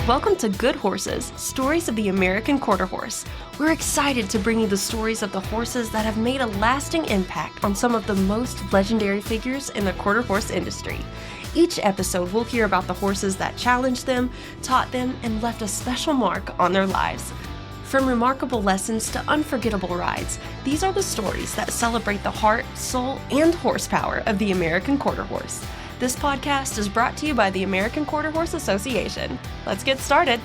Welcome to Good Horses, Stories of the American Quarter Horse. We're excited to bring you the stories of the horses that have made a lasting impact on some of the most legendary figures in the quarter horse industry. Each episode, we'll hear about the horses that challenged them, taught them, and left a special mark on their lives. From remarkable lessons to unforgettable rides, these are the stories that celebrate the heart, soul, and horsepower of the American quarter horse. This podcast is brought to you by the American Quarter Horse Association. Let's get started.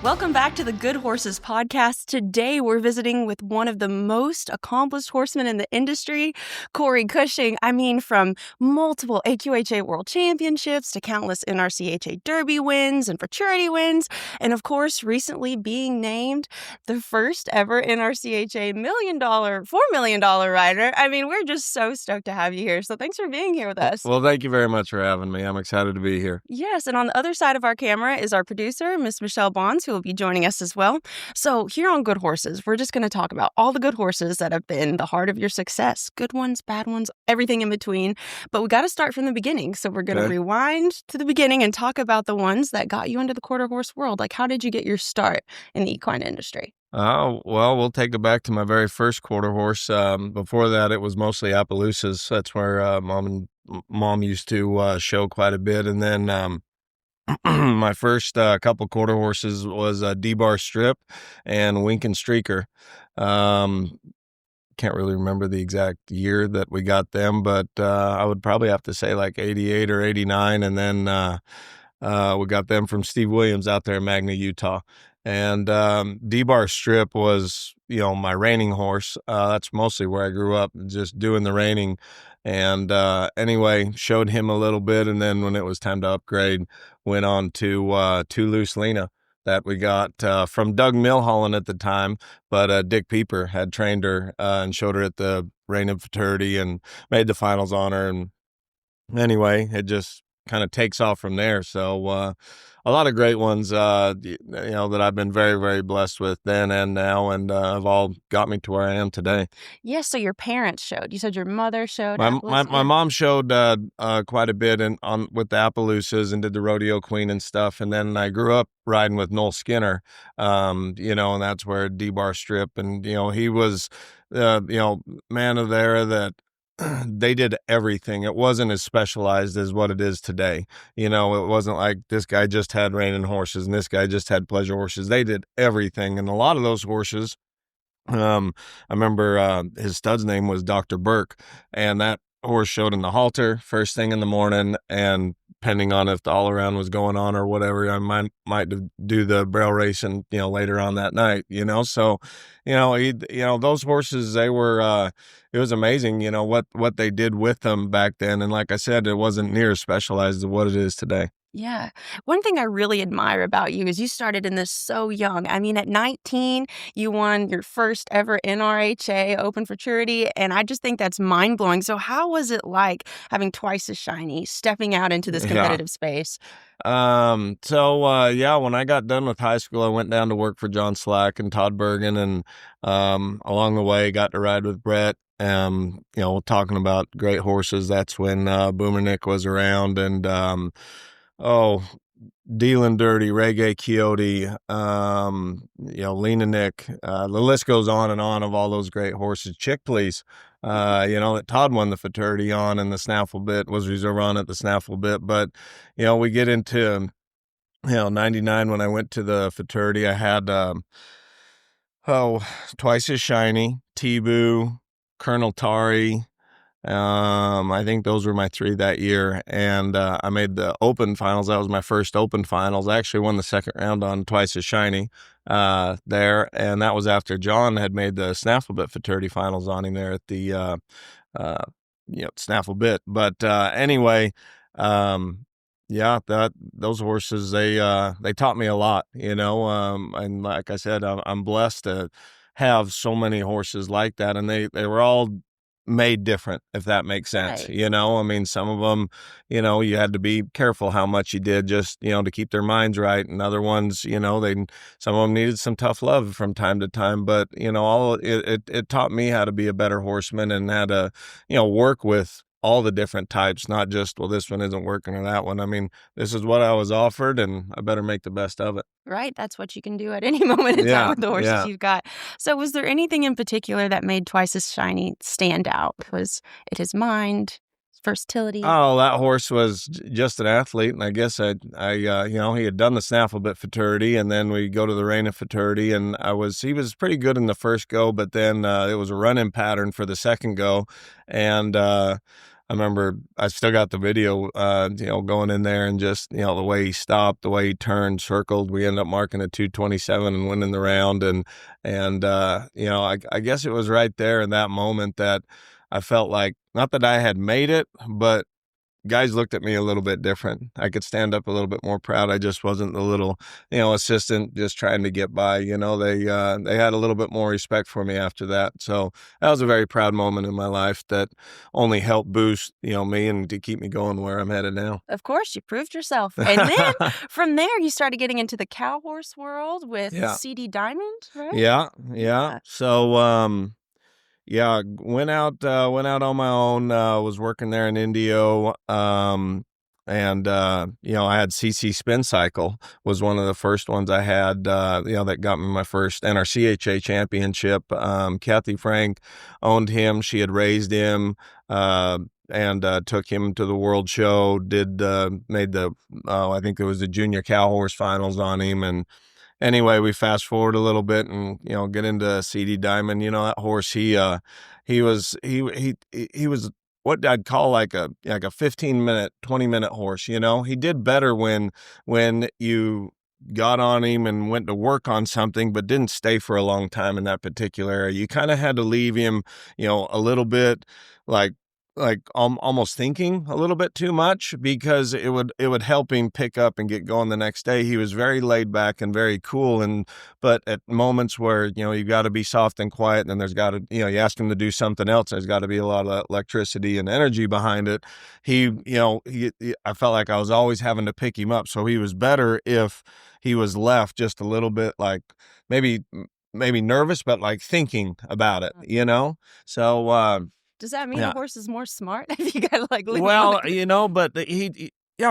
Welcome back to the Good Horses podcast. Today, we're visiting with one of the most accomplished horsemen in the industry, Corey Cushing. I mean, from multiple AQHA World Championships to countless NRCHA Derby wins and Futurity wins, and of course, recently being named the first ever NRCHA $4 million rider. I mean, we're just so stoked to have you here. So thanks for being here with us. Well, thank you very much for having me. I'm excited to be here. Yes, and on the other side of our camera is our producer, Miss Michelle Bonds, who will be joining us as well. So here on Good Horses, we're just going to talk about all the good horses that have been the heart of your success. Good ones, bad ones, everything in between. But we got to start from the beginning. So we're going to rewind to the beginning and talk about the ones that got you into the quarter horse world. Like, how did you get your start in the equine industry? Oh, well, we'll take it back to my very first quarter horse. Before that, it was mostly Appaloosas. That's where mom used to show quite a bit. And then my first couple quarter horses was a D-Bar Strip and Wink and Streaker. Can't really remember the exact year that we got them, but I would probably have to say like 88 or 89. And then we got them from Steve Williams out there in Magna, Utah. And D-Bar Strip was, my reining horse. That's mostly where I grew up, just doing the reining. And anyway, showed him a little bit. And then when it was time to upgrade, went on to Too Loose Lena that we got from Doug Milholland at the time. But Dick Pieper had trained her and showed her at the Reign of Futurity and made the finals on her. And anyway, it just kind of takes off from there. So a lot of great ones, that I've been very, very blessed with then and now, and have all got me to where I am today. Yes. So your parents showed. You said your mother showed. My mom showed quite a bit with the Appaloosas and did the Rodeo Queen and stuff. And then I grew up riding with Noel Skinner, and that's where D-Bar Strip, and he was, man of the era that. They did everything. It wasn't as specialized as what it is today. It wasn't like this guy just had reining horses and this guy just had pleasure horses. They did everything. And a lot of those horses, I remember his stud's name was Dr. Burke, and that horse showed in the halter first thing in the morning, and depending on if the all around was going on or whatever, I might do the barrel racing, later on that night, so, those horses, they were, it was amazing, what they did with them back then. And like I said, it wasn't near as specialized as what it is today. Yeah. One thing I really admire about you is you started in this so young. I mean, at 19, you won your first ever NRHA Open Futurity, and I just think that's mind-blowing. So how was it like having twice as shiny, stepping out into this competitive space? When I got done with high school, I went down to work for John Slack and Todd Bergen, and along the way, got to ride with Brett. Talking about great horses, that's when Boomer Nick was around, and Dealin' Dirty, Reggae Coyote, Lena Nick, the list goes on and on of all those great horses. Chick Please, that Todd won the Futurity on, and the Snaffle bit was reserve on at the Snaffle bit. But, we get into, 99 when I went to the Futurity, I had, Twice as Shiny, T-Boo, Colonel Tari. I think those were my three that year, and I made the Open Finals. That was my first Open Finals. I actually won the second round on Twice as Shiny there, and that was after John had made the Snaffle Bit Futurity Finals on him there at the Snaffle Bit. But anyway, those horses, they taught me a lot, and like I said, I'm blessed to have so many horses like that, and they were all made different, if that makes sense. Right. Some of them, you had to be careful how much you did just, to keep their minds right. And other ones, some of them needed some tough love from time to time. But, it taught me how to be a better horseman and how to, work with all the different types, not just, well, this one isn't working or that one. I mean, this is what I was offered, and I better make the best of it. Right, that's what you can do at any moment in time Yeah, with the horses yeah. you've got. So was there anything in particular that made Twice as Shiny stand out? Was it his mind, versatility? Oh, that horse was just an athlete, and I guess he had done the Snaffle bit Futurity, and then we go to the Reign of Futurity, and he was pretty good in the first go, but then it was a run-in pattern for the second go, and I remember I still got the video, going in there and just, the way he stopped, the way he turned, circled. We ended up marking a 227 and winning the round, and I guess it was right there in that moment that I felt like, not that I had made it, but guys looked at me a little bit different. I could stand up a little bit more proud. I just wasn't the little, assistant just trying to get by. They had a little bit more respect for me after that. So that was a very proud moment in my life that only helped boost, me and to keep me going where I'm headed now. Of course, you proved yourself. And then from there, you started getting into the cow horse world with CD Diamond, right? Yeah. So, yeah, went out on my own, was working there in Indio, and I had CC Spin Cycle was one of the first ones I had, that got me my first NRCHA championship. Kathy Frank owned him. She had raised him, and took him to the world show, made I think it was the junior cow horse finals on him. And anyway, we fast forward a little bit and, get into CD Diamond. That horse, he was what I'd call like a 15-minute, 20-minute horse. He did better when you got on him and went to work on something, but didn't stay for a long time in that particular area. You kind of had to leave him, a little bit almost thinking a little bit too much, because it would help him pick up and get going the next day. He was very laid back and very cool, but at moments where you got to be soft and quiet, and then there's got to you ask him to do something else, there's got to be a lot of electricity and energy behind it. I felt like I was always having to pick him up, so he was better if he was left just a little bit, like maybe nervous, but like thinking about it, so. Does that mean the horse is more smart if you got to leave Well, him but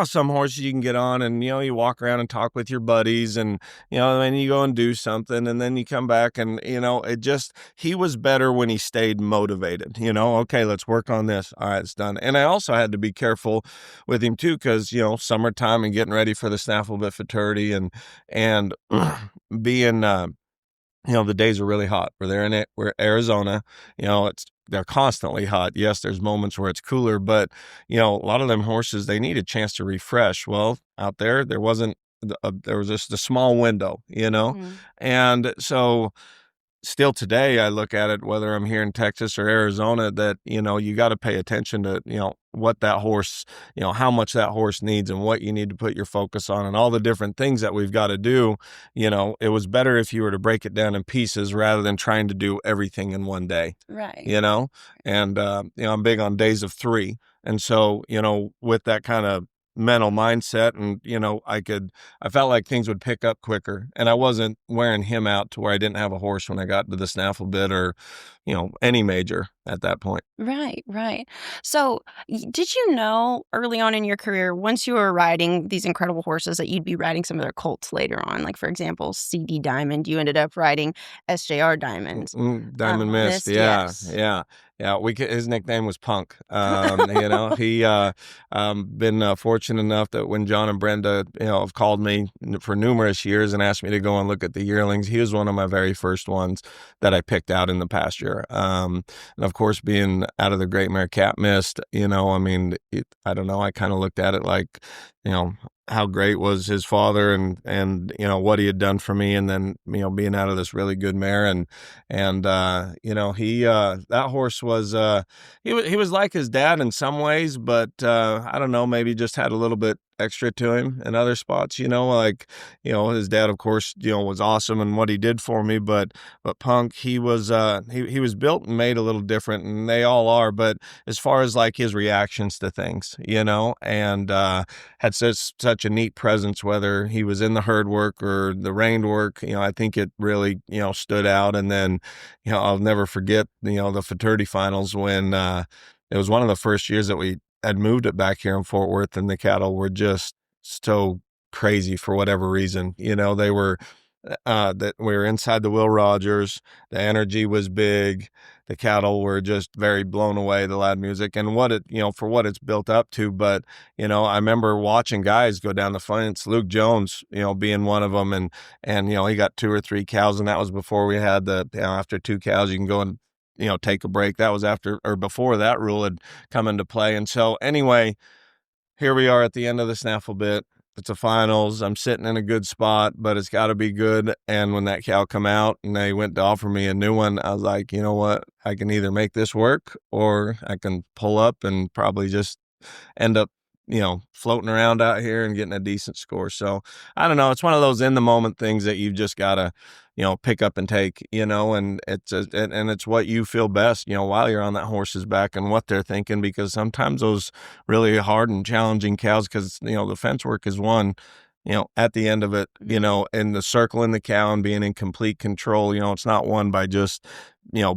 some horses you can get on and, you walk around and talk with your buddies and, then you go and do something and then you come back and, he was better when he stayed motivated, okay, let's work on this. All right, it's done. And I also had to be careful with him too, because, summertime and getting ready for the Snaffle bit Futurity and being, the days are really hot. We're Arizona, they're constantly hot. Yes, there's moments where it's cooler, but a lot of them horses, they need a chance to refresh. Well, out there wasn't. There was just a small window, Mm-hmm. and so. Still today, I look at it, whether I'm here in Texas or Arizona, that, you got to pay attention to, what that horse, how much that horse needs and what you need to put your focus on and all the different things that we've got to do. It was better if you were to break it down in pieces rather than trying to do everything in one day. Right. And, I'm big on days of 3. And so, with that kind of mental mindset and, I felt like things would pick up quicker, and I wasn't wearing him out to where I didn't have a horse when I got to the Snaffle bit or, any major at that point. Right. So did you know early on in your career, once you were riding these incredible horses, that you'd be riding some of their colts later on? Like, for example, CD Diamond, you ended up riding SJR Diamond. Diamond Mist. Yes. Yeah. His nickname was Punk. He been fortunate enough that when John and Brenda, have called me for numerous years and asked me to go and look at the yearlings, he was one of my very first ones that I picked out in the pasture. And of course, being out of the Great Mare Cat Mist, I don't know. I kind of looked at it like, how great was his father and what he had done for me, and then being out of this really good mare and he that horse was he was like his dad in some ways, but I don't know, maybe just had a little bit extra to him in other spots, his dad, of course, was awesome and what he did for me, but Punk, he was he was built and made a little different, and they all are, but as far as like his reactions to things, and had such a neat presence, whether he was in the herd work or the reined work, I think it really, stood out. And then, I'll never forget, the Futurity finals when, it was one of the first years that we had moved it back here in Fort Worth, and the cattle were just so crazy for whatever reason. They were that we were inside the Will Rogers. The energy was big. The cattle were just very blown away, the loud music and what it, for what it's built up to. But, I remember watching guys go down the fence, Luke Jones, being one of them. And, he got 2 or 3 cows, and that was before we had after 2 cows, you can go and, take a break. That was after or before that rule had come into play. And so anyway, here we are at the end of the Snaffle bit. It's a finals. I'm sitting in a good spot, but it's got to be good. And when that cow come out and they went to offer me a new one, I was like, you know what? I can either make this work or I can pull up and probably just end up, floating around out here and getting a decent score. So I don't know. It's one of those in the moment things that you've just got to, pick up and take, and it's what you feel best, while you're on that horse's back and what they're thinking, because sometimes those really hard and challenging cows, because, the fence work is one, at the end of it, and the circling the cow and being in complete control, it's not won by just,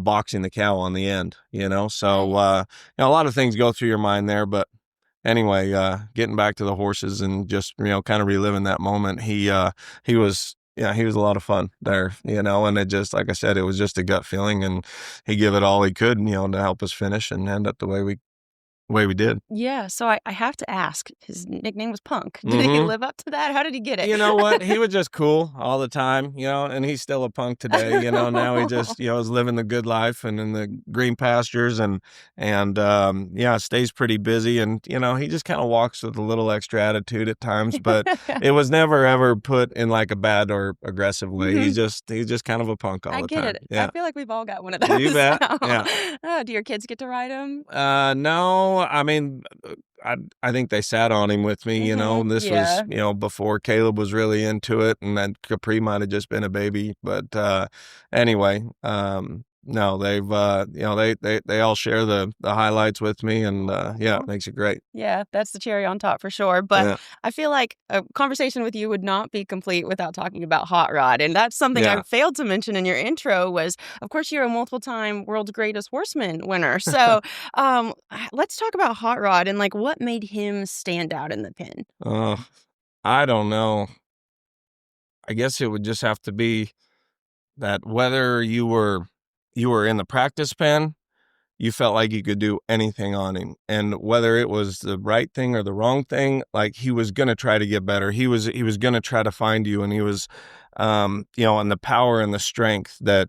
boxing the cow on the end, so, a lot of things go through your mind there, but anyway, getting back to the horses and just, kind of reliving that moment, he was a lot of fun there, and it just, like I said, it was just a gut feeling, and he gave it all he could, to help us finish and end up the way we did. Yeah, so I have to ask, his nickname was Punk. Did he live up to that? How did he get it? You know what? He was just cool all the time, and he's still a punk today, now he just, is living the good life and in the green pastures and stays pretty busy. And, he just kind of walks with a little extra attitude at times, but it was never, ever put in like a bad or aggressive way. He's just kind of a punk all the time. I get it. Yeah. I feel like we've all got one of those. You bet. So. Yeah. Do your kids get to ride him? No, I mean, I think they sat on him with me, this was, before Caleb was really into it, and then Capri might have just been a baby. But anyway, no, they've, they all share the highlights with me, and it makes it great. Yeah, that's the cherry on top for sure. But I feel like a conversation with you would not be complete without talking about Hot Rod. And that's something I failed to mention in your intro was, of course, you're a multiple-time world's greatest horseman winner. So let's talk about Hot Rod and like what made him stand out in the pen. I don't know. I guess it would just have to be that whether you were in the practice pen, you felt like you could do anything on him. And whether it was the right thing or the wrong thing, like he was going to try to get better. He was going to try to find you. And he was, and the power and the strength that,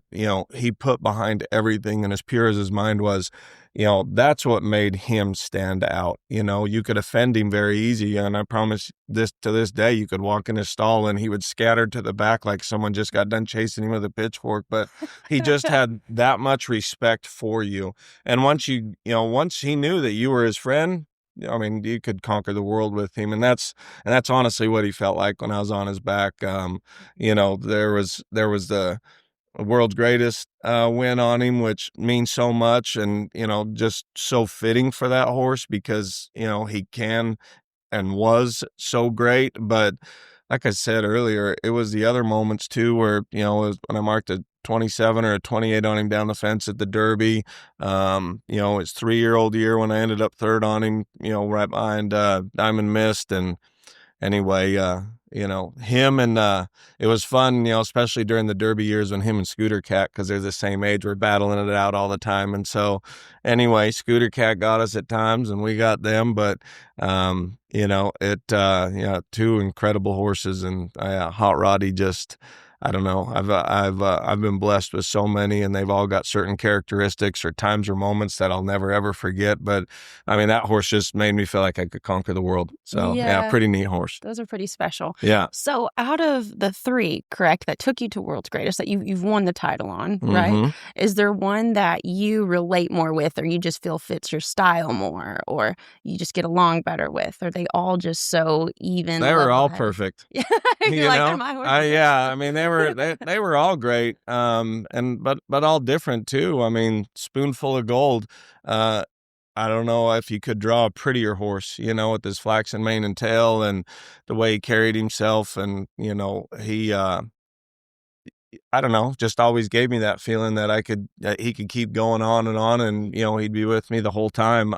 he put behind everything. And as pure as his mind was, that's what made him stand out. You could offend him very easy. And I promise to this day, you could walk in his stall and he would scatter to the back like someone just got done chasing him with a pitchfork. But he just had that much respect for you. And once once he knew that you were his friend, I mean, you could conquer the world with him. And that's honestly what he felt like when I was on his back. There was the world's greatest win on him, which means so much, and just so fitting for that horse because he can and was so great. But like I said earlier, it was the other moments too where it was when I marked a 27 or a 28 on him down the fence at the Derby. His 3-year-old year when I ended up third on him, right behind Diamond Mist. And anyway, him and it was fun, especially during the Derby years when him and Scooter Cat, because they're the same age, were battling it out all the time. And so anyway, Scooter Cat got us at times and we got them, but two incredible horses, and Hot Roddy just, I don't know. I've been blessed with so many, and they've all got certain characteristics or times or moments that I'll never ever forget. But I mean, that horse just made me feel like I could conquer the world. So pretty neat horse. Those are pretty special. Yeah. So out of the 3, correct, that took you to World's Greatest that you've won the title on, right? Is there one that you relate more with, or you just feel fits your style more, or you just get along better with? Are they all just so even? They were all perfect. Yeah, you like they're my horses. I mean, they were all great, but all different too. I mean, Spoonful of Gold. I don't know if you could draw a prettier horse, with his flaxen mane and tail and the way he carried himself, and he I don't know, just always gave me that feeling that he could keep going on, and he'd be with me the whole time.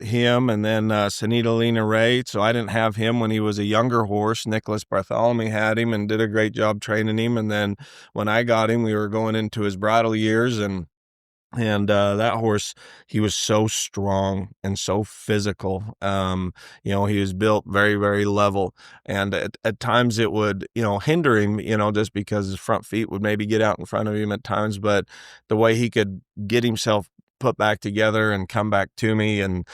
Him, and then Sanita Lena Ray. So I didn't have him when he was a younger horse. Nicholas Bartholomew had him and did a great job training him. And then when I got him, we were going into his bridal years, and that horse, he was so strong and so physical. He was built very, very level. And at times it would, hinder him, just because his front feet would maybe get out in front of him at times. But the way he could get himself put back together and come back to me and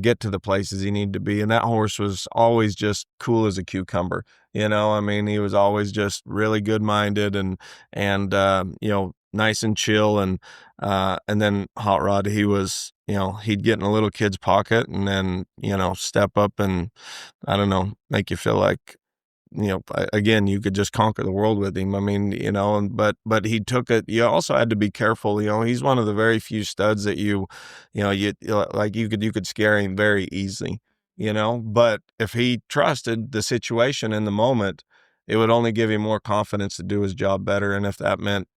get to the places he needed to be. And that horse was always just cool as a cucumber. I mean, he was always just really good minded and nice and chill. And then Hot Rod, he was, he'd get in a little kid's pocket and then, step up and, I don't know, make you feel like, again, you could just conquer the world with him. I mean, but he took it. You also had to be careful. He's one of the very few studs that you could scare him very easily, but if he trusted the situation in the moment, it would only give him more confidence to do his job better. And if that meant,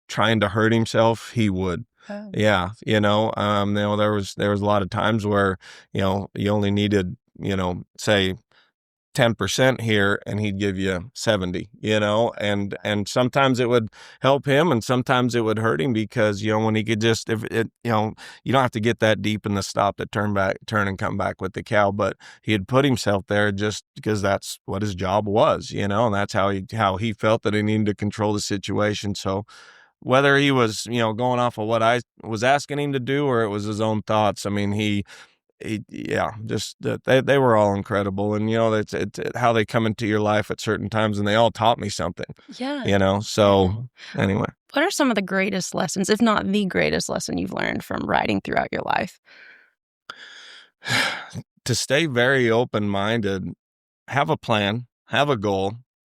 trying to hurt himself, he would. Oh. Yeah. There was a lot of times where, you only needed, say 10% here and he'd give you 70, and sometimes it would help him and sometimes it would hurt him because, when he could just, if it, you don't have to get that deep in the stop to turn and come back with the cow, but he had put himself there just because that's what his job was, and that's how he felt that he needed to control the situation. So whether he was, going off of what I was asking him to do or it was his own thoughts, I mean, just they were all incredible. And, it's how they come into your life at certain times, and they all taught me something. Yeah. So anyway. What are some of the greatest lessons, if not the greatest lesson you've learned from riding throughout your life? To stay very open-minded, have a plan, have a goal,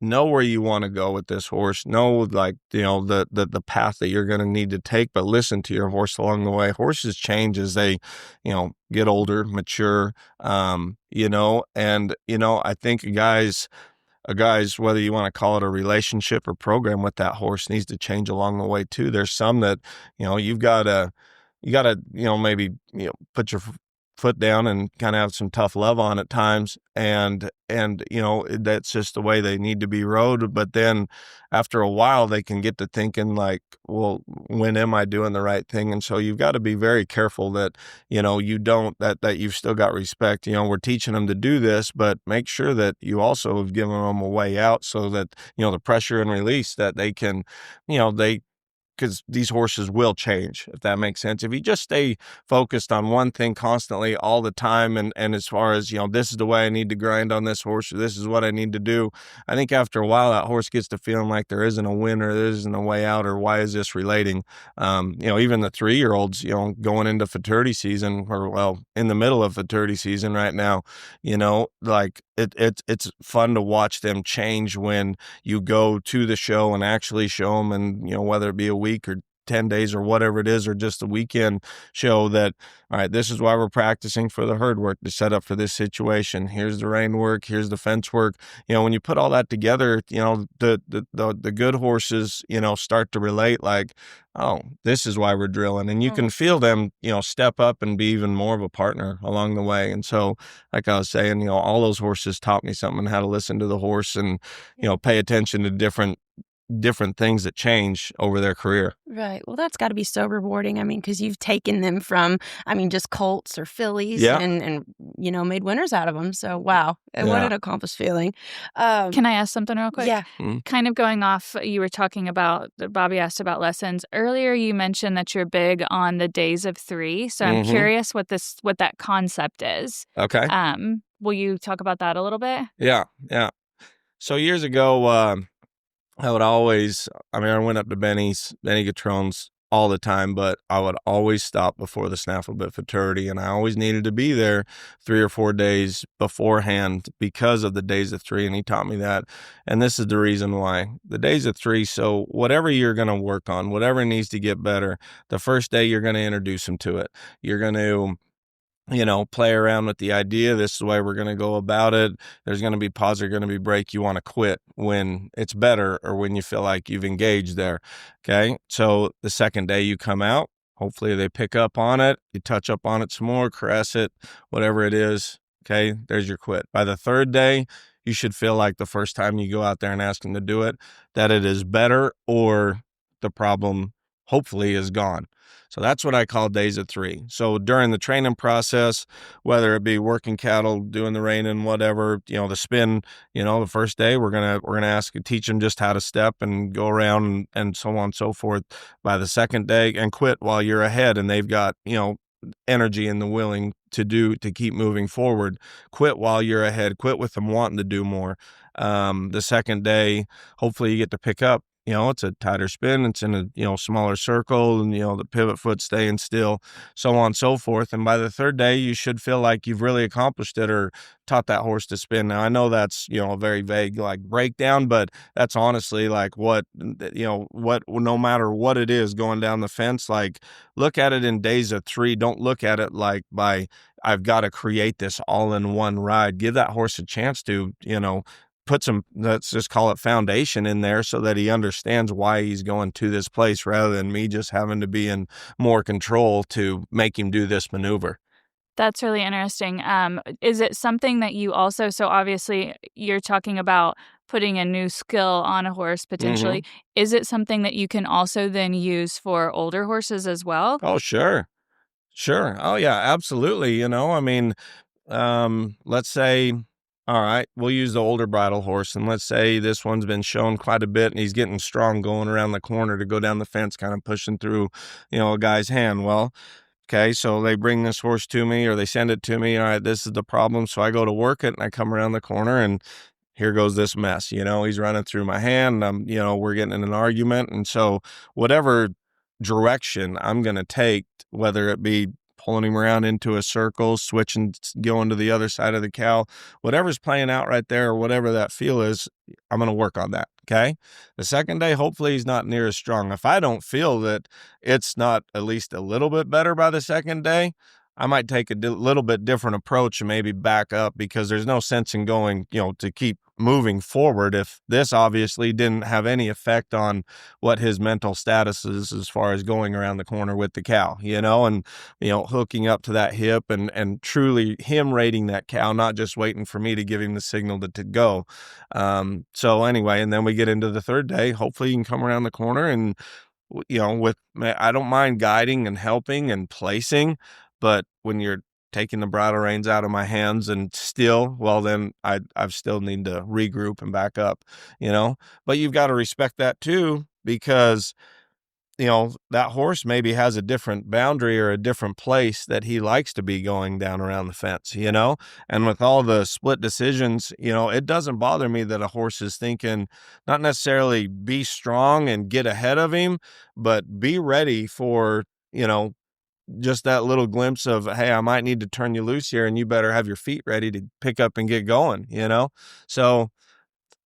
know where you want to go with this horse, know the path that you're going to need to take, but listen to your horse along the way. Horses change as they, get older, mature, and, I think a guy's, whether you want to call it a relationship or program with that horse, needs to change along the way too. There's some that, you gotta, maybe, put your foot down and kind of have some tough love on at times. And, that's just the way they need to be rode. But then after a while, they can get to thinking like, well, when am I doing the right thing? And so you've got to be very careful that, you don't, that you've still got respect. We're teaching them to do this, but make sure that you also have given them a way out so that, the pressure and release that they can, because these horses will change, if that makes sense. If you just stay focused on one thing constantly all the time, and as far as, this is the way I need to grind on this horse, or this is what I need to do, I think after a while that horse gets to feeling like there isn't a win or there isn't a way out, or why is this relating? Even the 3-year-olds, going into Futurity season, or in the middle of Futurity season right now, like it's fun to watch them change when you go to the show and actually show them, and whether it be a week or 10 days or whatever it is, or just a weekend show that, all right, this is why we're practicing for the herd work to set up for this situation. Here's the rein work. Here's the fence work. When you put all that together, the good horses, start to relate like, oh, this is why we're drilling. And you can feel them, step up and be even more of a partner along the way. And so, like I was saying, all those horses taught me something, how to listen to the horse and, pay attention to different things that change over their career. Right. Well, that's got to be so rewarding. I mean, because you've taken them from, just colts or fillies and made winners out of them. So, wow. What an accomplished feeling. Can I ask something real quick? Yeah. Mm-hmm. Kind of going off, you were talking about, Bobby asked about lessons. Earlier, you mentioned that you're big on the days of 3. So I'm curious what that concept is. Okay. Will you talk about that a little bit? Yeah. So years ago, I went up to Benny Gatrone's all the time, but I would always stop before the Snaffle bit Futurity, and I always needed to be there 3 or 4 days beforehand because of the days of 3, and he taught me that. And this is the reason why. The days of 3, so whatever you're going to work on, whatever needs to get better, the first day you're going to introduce them to it. You're going to play around with the idea. This is the way we're going to go about it. There's going to be pause, there's going to be break. You want to quit when it's better or when you feel like you've engaged there. Okay. So the second day you come out, hopefully they pick up on it. You touch up on it some more, caress it, whatever it is. Okay. There's your quit. By the third day, you should feel like the first time you go out there and ask them to do it, that it is better or the problem hopefully is gone. So that's what I call days of 3. So during the training process, whether it be working cattle, doing the reining, whatever, the spin, the first day we're gonna teach them just how to step and go around and so on and so forth. By the second day, and quit while you're ahead and they've got energy and the willing to keep moving forward. Quit while you're ahead. Quit with them wanting to do more. The second day, hopefully you get to pick up. It's a tighter spin. It's in a, smaller circle and, the pivot foot staying still, so on and so forth. And by the third day, you should feel like you've really accomplished it or taught that horse to spin. Now, I know that's, a very vague breakdown, but that's honestly what, no matter what it is going down the fence, look at it in days of 3. Don't look at it by, I've got to create this all in one ride. Give that horse a chance to, put some, let's just call it foundation in there so that he understands why he's going to this place rather than me just having to be in more control to make him do this maneuver. That's really interesting. Is it something that you also, so obviously you're talking about putting a new skill on a horse potentially. Mm-hmm. Is it something that you can also then use for older horses as well? Oh, sure. Oh yeah, absolutely. Let's say, all right, we'll use the older bridle horse, and let's say this one's been shown quite a bit, and he's getting strong going around the corner to go down the fence, kind of pushing through, a guy's hand. Well, okay, so they bring this horse to me, or they send it to me. All right, this is the problem. So I go to work it, and I come around the corner, and here goes this mess. He's running through my hand. We're getting in an argument, and so whatever direction I'm going to take, whether it be pulling him around into a circle, switching, going to the other side of the cow, whatever's playing out right there, or whatever that feel is, I'm going to work on that. Okay. The second day, hopefully he's not near as strong. If I don't feel that it's not at least a little bit better by the second day, I might take a little bit different approach and maybe back up, because there's no sense in going, to keep moving forward if this obviously didn't have any effect on what his mental status is as far as going around the corner with the cow, and, hooking up to that hip and truly him rating that cow, not just waiting for me to give him the signal to go. So anyway, and then we get into the third day, hopefully you can come around the corner and, I don't mind guiding and helping and placing, but when you're taking the bridle reins out of my hands and still, well, then I still need to regroup and back up, but you've got to respect that too, because, that horse maybe has a different boundary or a different place that he likes to be going down around the fence, and with all the split decisions, it doesn't bother me that a horse is thinking not necessarily be strong and get ahead of him, but be ready for, just that little glimpse of, hey, I might need to turn you loose here and you better have your feet ready to pick up and get going, So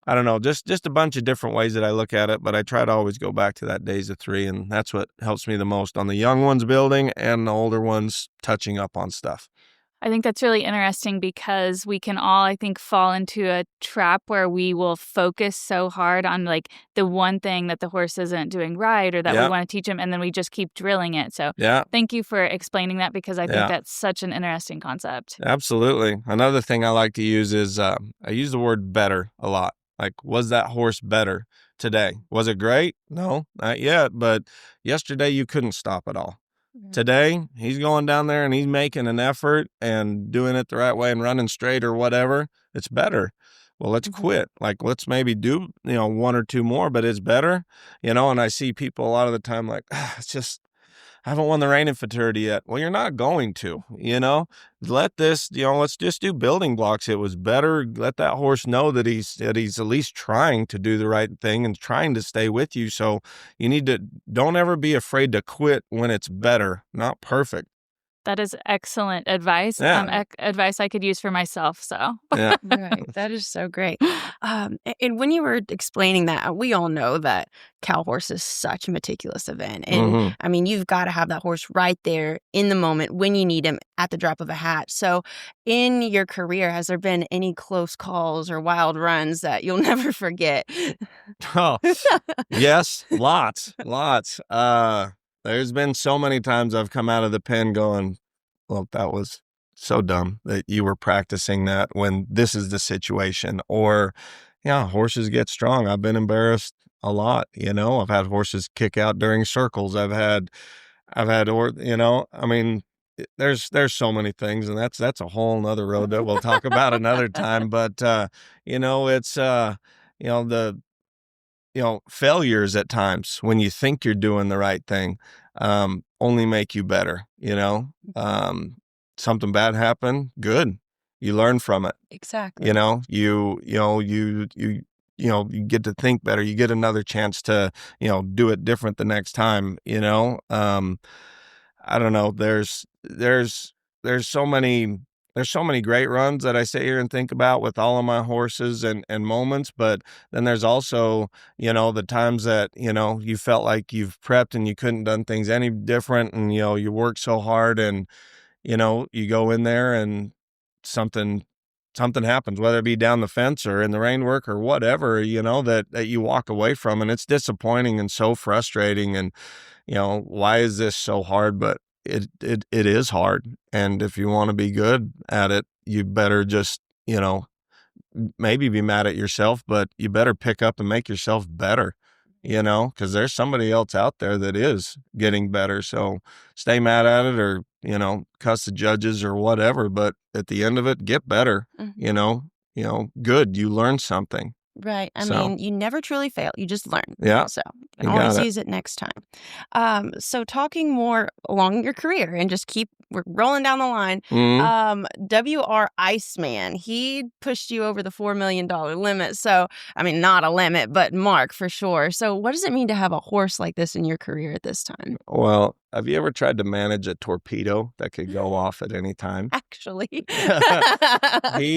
I don't know, just a bunch of different ways that I look at it, but I try to always go back to that days of 3, and that's what helps me the most on the young ones building and the older ones touching up on stuff. I think that's really interesting, because we can all, I think, fall into a trap where we will focus so hard on the one thing that the horse isn't doing right or that we want to teach him, and then we just keep drilling it. So thank you for explaining that, because I think that's such an interesting concept. Absolutely. Another thing I like to use is I use the word better a lot. Was that horse better today? Was it great? No, not yet. But yesterday you couldn't stop it all. Today, he's going down there and he's making an effort and doing it the right way and running straight or whatever. It's better. Well, let's quit. Let's maybe do, 1 or 2 more, but it's better, and I see people a lot of the time it's just, I haven't won the reign in Futurity yet. Well, you're not going to, let this, let's just do building blocks. It was better. Let that horse know that he's at least trying to do the right thing and trying to stay with you. So you don't ever be afraid to quit when it's better, not perfect. That is excellent advice. Yeah. Advice I could use for myself. So Yeah. Right. That is so great. And when you were explaining that, we all know that cow horse is such a meticulous event. And I mean, you've got to have that horse right there in the moment when you need him at the drop of a hat. So in your career, has there been any close calls or wild runs that you'll never forget? Oh, yes, lots. There's been so many times I've come out of the pen going, well, that was so dumb that you were practicing that when this is the situation. Or, yeah, horses get strong. I've been embarrassed a lot. I've had horses kick out during circles. I've had, I mean, there's so many things, and that's a whole nother road that we'll talk about another time. But, it's, the failures at times when you think you're doing the right thing, only make you better. Something bad happened, good. You learn from it. Exactly. You get to think better. You get another chance to, do it different the next time. I don't know. There's so many great runs that I sit here and think about with all of my horses and moments, but then there's also, the times that, you felt like you've prepped and you couldn't done things any different, and, you work so hard and, you go in there and something happens, whether it be down the fence or in the rein work or whatever, that you walk away from, and it's disappointing and so frustrating. And, why is this so hard? But it is hard. And if you want to be good at it, you better just, maybe be mad at yourself, but you better pick up and make yourself better, because there's somebody else out there that is getting better. So stay mad at it, or, cuss the judges or whatever. But at the end of it, get better, good. You learn something. Right. I mean, you never truly fail. You just learn. Yeah. So you can always use it next time. So talking more along your career and we're rolling down the line. WR Iceman, he pushed you over the $4 million limit. So, I mean, not a limit, but mark for sure. So what does it mean to have a horse like this in your career at this time? Well, have you ever tried to manage a torpedo that could go off at any time? Actually. I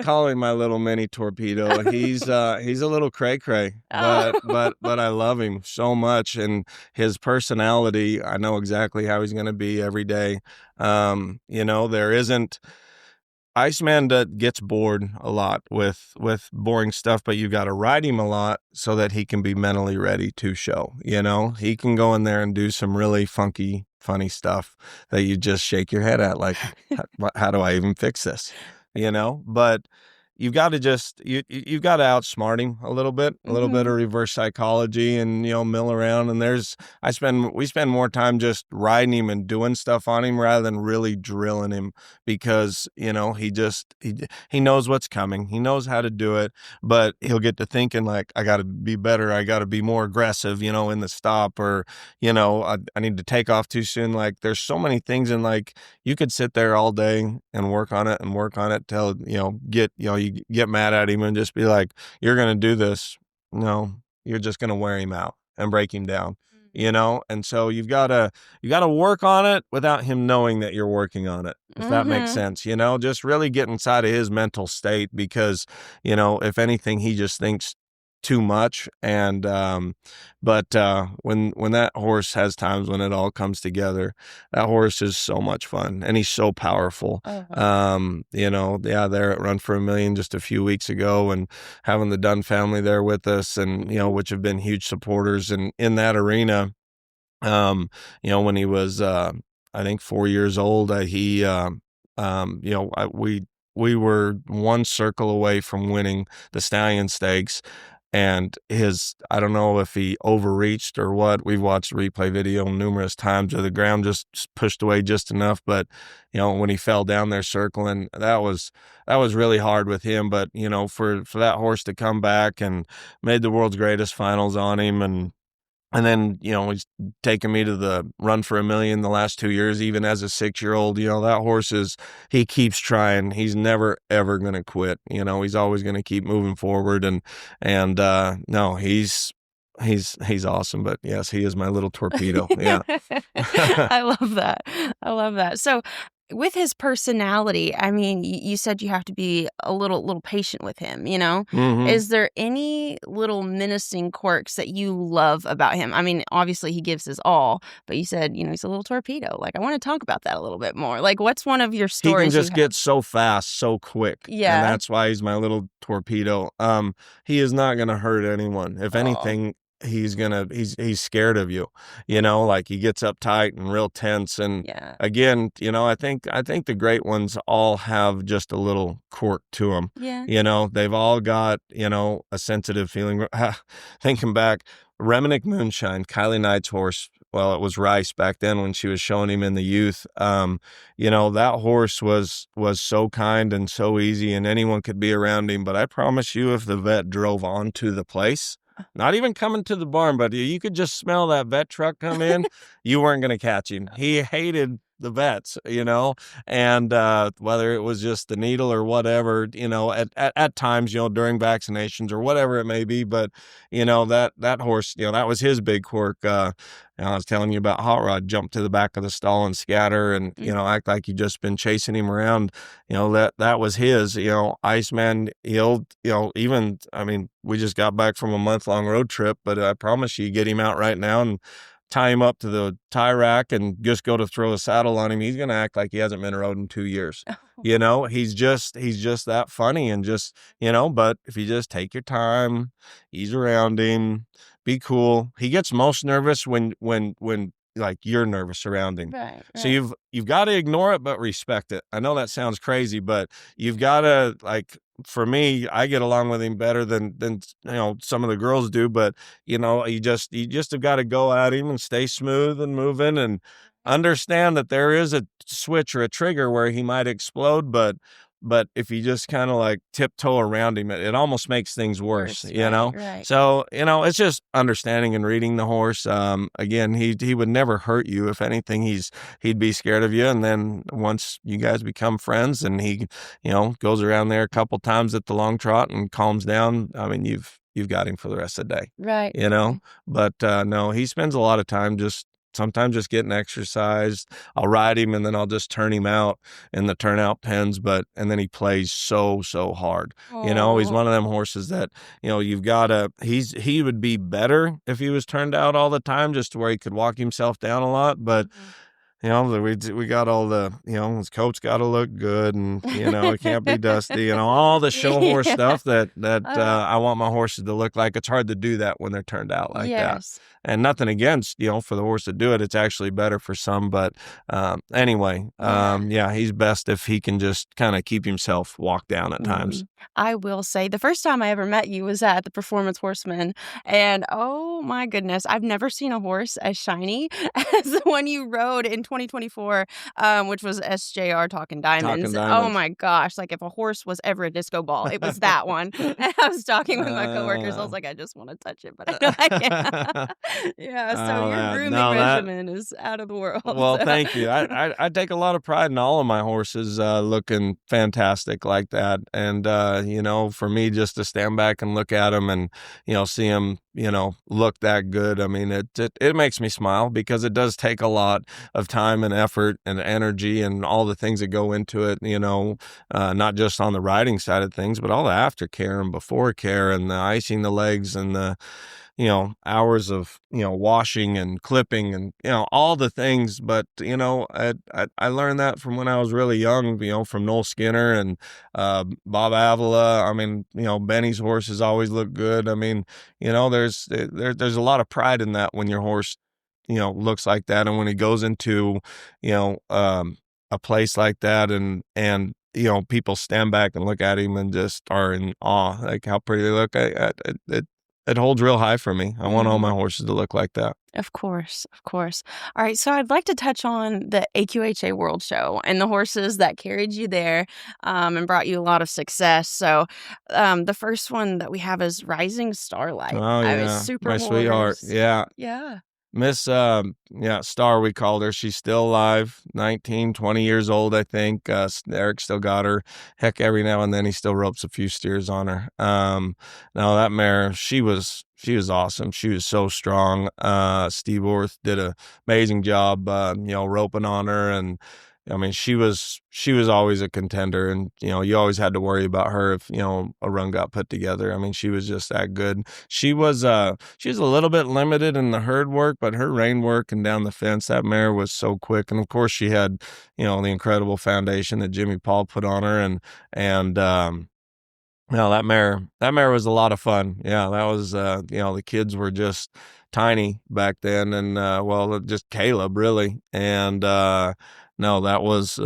call him my little mini torpedo. He's a little cray-cray, but I love him so much, and his personality, I know exactly how he's going to be every day. There isn't Iceman gets bored a lot with boring stuff, but you got to ride him a lot so that he can be mentally ready to show. He can go in there and do some really funky, funny stuff that you just shake your head at, like, how do I even fix this? But you've got to you've got to outsmart him a little bit of reverse psychology, and, mill around. And we spend more time just riding him and doing stuff on him rather than really drilling him, because, he knows what's coming. He knows how to do it, but he'll get to thinking like, I got to be better. I got to be more aggressive, in the stop, or, I need to take off too soon. Like, there's so many things, and like, you could sit there all day and work on it till, you get mad at him and just be like, you're going to do this. No, you're just going to wear him out and break him down, And so you've got to work on it without him knowing that you're working on it, if that makes sense, just really get inside of his mental state, because, if anything, he just thinks too much. And but when that horse has times when it all comes together, that horse is so much fun, and he's so powerful. There at Run for a Million just a few weeks ago, and having the Dunn family there with us, and which have been huge supporters in that arena. When he was I think 4 years old, we were one circle away from winning the Stallion Stakes. And I don't know if he overreached or what. We've watched replay video numerous times, or the ground just pushed away just enough. But, when he fell down there circling, that was really hard with him. But, for that horse to come back and made the world's greatest finals on him, and then, he's taken me to the Run for a Million the last 2 years, even as a 6-year-old. That horse he keeps trying. He's never, ever going to quit. He's always going to keep moving forward. And no, he's he's awesome. But yes, he is my little torpedo. Yeah. I love that. I love that. So with his personality, I mean, you said you have to be a little patient with him, you know? Mm-hmm. Is there any little menacing quirks that you love about him? I mean, obviously he gives his all, but you said, he's a little torpedo. Like, I want to talk about that a little bit more. Like, what's one of your He can stories you just have? get so fast, so quick. Yeah. And that's why he's my little torpedo. He is not gonna hurt anyone. If anything, he's scared of you. Like he gets uptight and real tense. And Yeah. again, I think the great ones all have just a little quirk to them. Yeah. They've all got, a sensitive feeling. Thinking back, Reminick Moonshine, Kylie Knight's horse. Well, it was Rice back then when she was showing him in the youth. That horse was so kind and so easy, and anyone could be around him. But I promise you, if the vet drove onto the place, not even coming to the barn, but you could just smell that vet truck come in, you weren't going to catch him. He hated the vets, and whether it was just the needle or whatever, at times, during vaccinations or whatever it may be. But, that horse, that was his big quirk. I was telling you about Hot Rod, jump to the back of the stall and scatter and, act like you just been chasing him around. That was his, Iceman, even, I mean, we just got back from a month-long road trip, but I promise you, get him out right now and tie him up to the tie rack and just go to throw a saddle on him. He's going to act like he hasn't been rode in 2 years. He's just that funny and just, but if you just take your time, ease around him, be cool. He gets most nervous when like you're nervous around him. Right. So you've got to ignore it, but respect it. I know that sounds crazy, but you've got to, like, for me, I get along with him better than some of the girls do. But you just have got to go at him and stay smooth and moving and understand that there is a switch or a trigger where he might explode, but if you just kind of like tiptoe around him, it almost makes things worse, Right. So, it's just understanding and reading the horse. Again, he would never hurt you. If anything, he'd be scared of you. And then once you guys become friends and he, goes around there a couple times at the long trot and calms down, I mean, you've got him for the rest of the day. Right. But no, he spends a lot of time sometimes just getting exercise. I'll ride him and then I'll just turn him out in the turnout pens, and then he plays so hard. He's one of them horses that, he would be better if he was turned out all the time, just to where he could walk himself down a lot. But we got all the, his coat's got to look good and, it can't be dusty and all the show horse stuff that I want my horses to look like. It's hard to do that when they're turned out like that. And nothing against, for the horse to do it. It's actually better for some. But anyway, he's best if he can just kind of keep himself walked down at times. I will say the first time I ever met you was at the Performance Horseman. And oh my goodness, I've never seen a horse as shiny as the one you rode in 2024, which was SJR Talking Diamonds. Oh my gosh. Like if a horse was ever a disco ball, it was that one. And I was talking with my coworkers. I was like, I just want to touch it, but I know I can't. Yeah, so your grooming regimen is out of the world. Well, thank you. I take a lot of pride in all of my horses looking fantastic like that. And, for me just to stand back and look at them and, see them, look that good. I mean, it makes me smile because it does take a lot of time and effort and energy and all the things that go into it, not just on the riding side of things, but all the aftercare and before care and the icing the legs and the, hours of, washing and clipping and, all the things. But, I learned that from when I was really young, from Noel Skinner and Bob Avila. I mean, Benny's horses always look good. I mean, there's a lot of pride in that when your horse, looks like that. And when he goes into, a place like that and people stand back and look at him and just are in awe, like how pretty they look. It holds real high for me. I want all my horses to look like that. Of course. All right, so I'd like to touch on the AQHA World Show and the horses that carried you there and brought you a lot of success. So the first one that we have is Rising Starlight. Oh, yeah. Super my horse. sweetheart. Yeah. Yeah. Miss, Star, we called her. She's still alive, 19, 20 years old, I think. Eric still got her. Heck, every now and then he still ropes a few steers on her. No, that mare, she was awesome. She was so strong. Steve Orth did an amazing job, roping on her, and I mean, she was always a contender, and you always had to worry about her if a run got put together. I mean, she was just that good. She was a little bit limited in the herd work, but her rein work and down the fence, that mare was so quick. And of course, she had the incredible foundation that Jimmy Paul put on her, and that mare was a lot of fun. Yeah, that was the kids were just tiny back then, and just Caleb really, and no, that was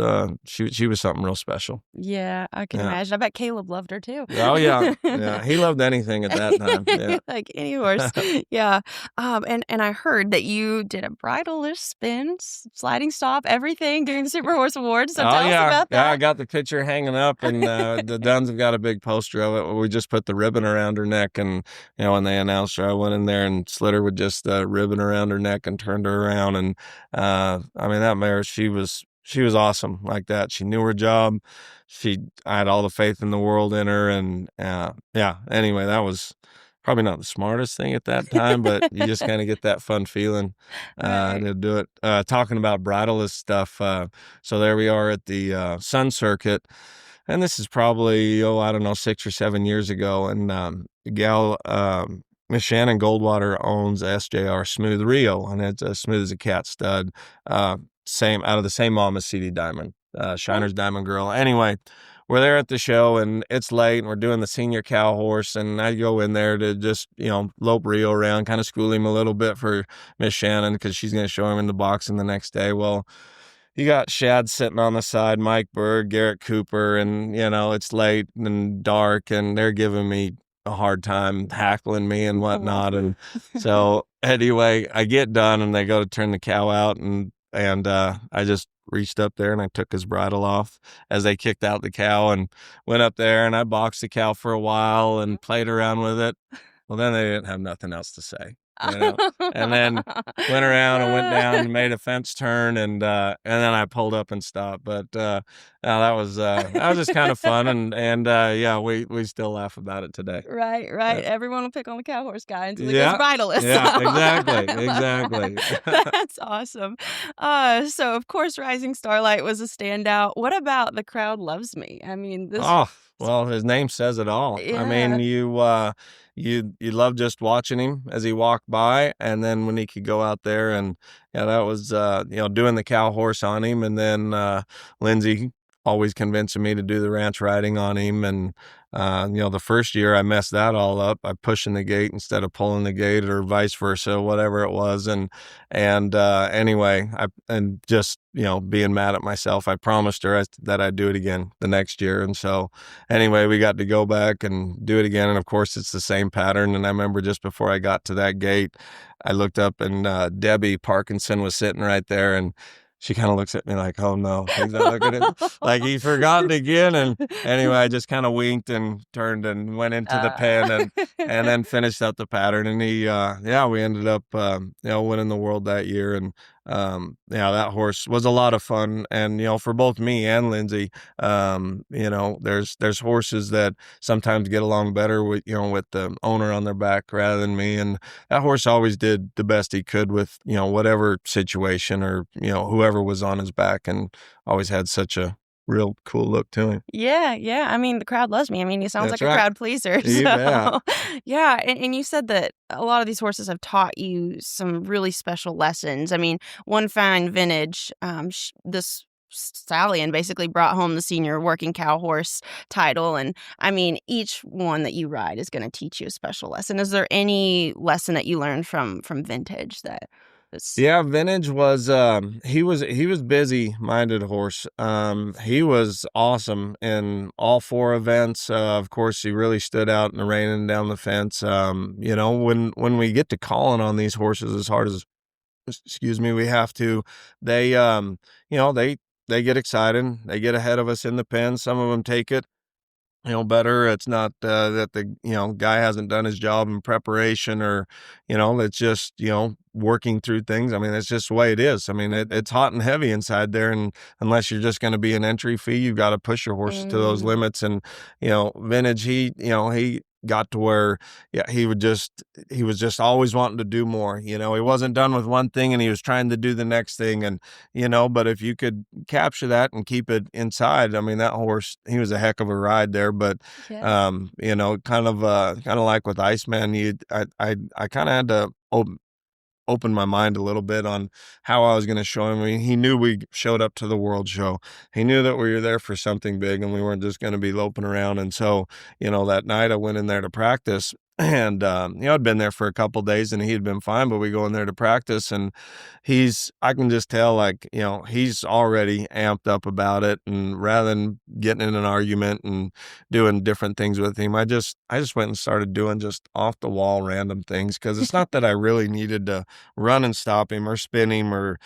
she was something real special. Yeah, I can imagine. I bet Caleb loved her too. Oh yeah, yeah, he loved anything at that time. Yeah. Like any horse. Yeah. And I heard that you did a bridleless spin, sliding stop, everything during the Super Horse Awards. So tell us about that. Yeah, I got the picture hanging up, and the Duns have got a big poster of it where we just put the ribbon around her neck, and when they announced her, I went in there and slid her with just the ribbon around her neck and turned her around, and I mean, that mare, she was awesome like that. She knew her job. I had all the faith in the world in her, and anyway, that was probably not the smartest thing at that time, but you just kind of get that fun feeling to do it. Talking about bridleless stuff, so there we are at the Sun Circuit, and this is probably, I don't know, 6 or 7 years ago, and gal, Miss Shannon Goldwater owns SJR Smooth Rio, and it's as smooth as a cat stud. Same out of the same mom as CD Diamond, Shiner's Diamond Girl. Anyway, we're there at the show, and it's late, and we're doing the senior cow horse, and I go in there to just lope Rio around, kind of school him a little bit for Miss Shannon because she's going to show him in the boxing the next day. Well, you got Shad sitting on the side, Mike Berg, Garrett Cooper, and it's late and dark, and they're giving me a hard time, hackling me and whatnot. And so anyway, I get done, and they go to turn the cow out, and I just reached up there and I took his bridle off as they kicked out the cow, and went up there and I boxed the cow for a while and played around with it. Well, then they didn't have nothing else to say. And then went around and went down and made a fence turn, and then I pulled up and stopped. But that was just kind of fun, and we still laugh about it today. Right. Everyone will pick on the cow horse guy until he goes bridleless. Yeah, exactly. That's awesome. So of course, Rising Starlight was a standout. What about The Crowd Loves Me? I mean, this. Oh, well, his name says it all. Yeah. I mean, you love just watching him as he walked by, and then when he could go out there, and that was doing the cow horse on him, and then Lindsay always convincing me to do the ranch riding on him, and the first year I messed that all up by pushing the gate instead of pulling the gate, or vice versa, whatever it was, and anyway, and just being mad at myself, I promised her that I'd do it again the next year, and so anyway, we got to go back and do it again, and of course it's the same pattern. And I remember just before I got to that gate, I looked up, and Debbie Parkinson was sitting right there, and she kind of looks at me like, oh no, he's not looking at it. Like he forgot it again. And anyway, I just kind of winked and turned and went into the pen, and then finished out the pattern. And he, we ended up, winning the world that year. And, that horse was a lot of fun. And, for both me and Lindsay, there's horses that sometimes get along better with the owner on their back rather than me. And that horse always did the best he could with, whatever situation, or, whoever was on his back, and always had such a real cool look to him. Yeah. I mean, The Crowd Loves Me. I mean, he sounds like a crowd pleaser. So. Yeah. And you said that a lot of these horses have taught you some really special lessons. I mean, One Fine Vintage, this stallion basically brought home the senior working cow horse title. And I mean, each one that you ride is going to teach you a special lesson. Is there any lesson that you learned from Vintage that... Yeah, Vintage was he was busy-minded horse. He was awesome in all 4 events. Of course, he really stood out in the rain and down the fence. When we get to calling on these horses as hard as we have to, they they get excited. They get ahead of us in the pen. Some of them take it better. It's not that the guy hasn't done his job in preparation, or it's just working through things. I mean, it's just the way it is. I mean, it's hot and heavy inside there, and unless you're just going to be an entry fee, you've got to push your horses to those limits. And Vintage, he got to where he was just always wanting to do more. He wasn't done with one thing and he was trying to do the next thing. And but if you could capture that and keep it inside, I mean, that horse, he was a heck of a ride there. But kind of like with Iceman, I kind of had to open my mind a little bit on how I was going to show him. I mean, he knew we showed up to the World Show. He knew that we were there for something big and we weren't just going to be loping around. And so, that night I went in there to practice, and I'd been there for a couple of days and he had been fine, but we go in there to practice and I can just tell, like, he's already amped up about it. And rather than getting in an argument and doing different things with him, I just went and started doing just off the wall random things. 'Cause it's not that I really needed to run and stop him or spin him or,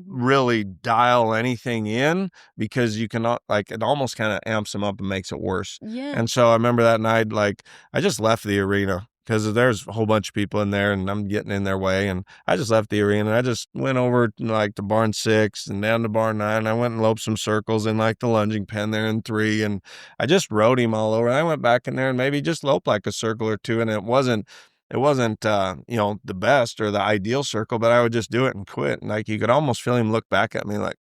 really dial anything in, because you cannot, like, it almost kind of amps him up and makes it worse. Yeah. And so I remember that night, like, I just left the arena because there's a whole bunch of people in there and I'm getting in their way. And I just left the arena. I just went over like to barn 6 and down to barn 9. I went and loped some circles in like the lunging pen there in 3. And I just rode him all over. I went back in there and maybe just loped like a circle or 2. And it wasn't the best or the ideal circle, but I would just do it and quit. And like, you could almost feel him look back at me like,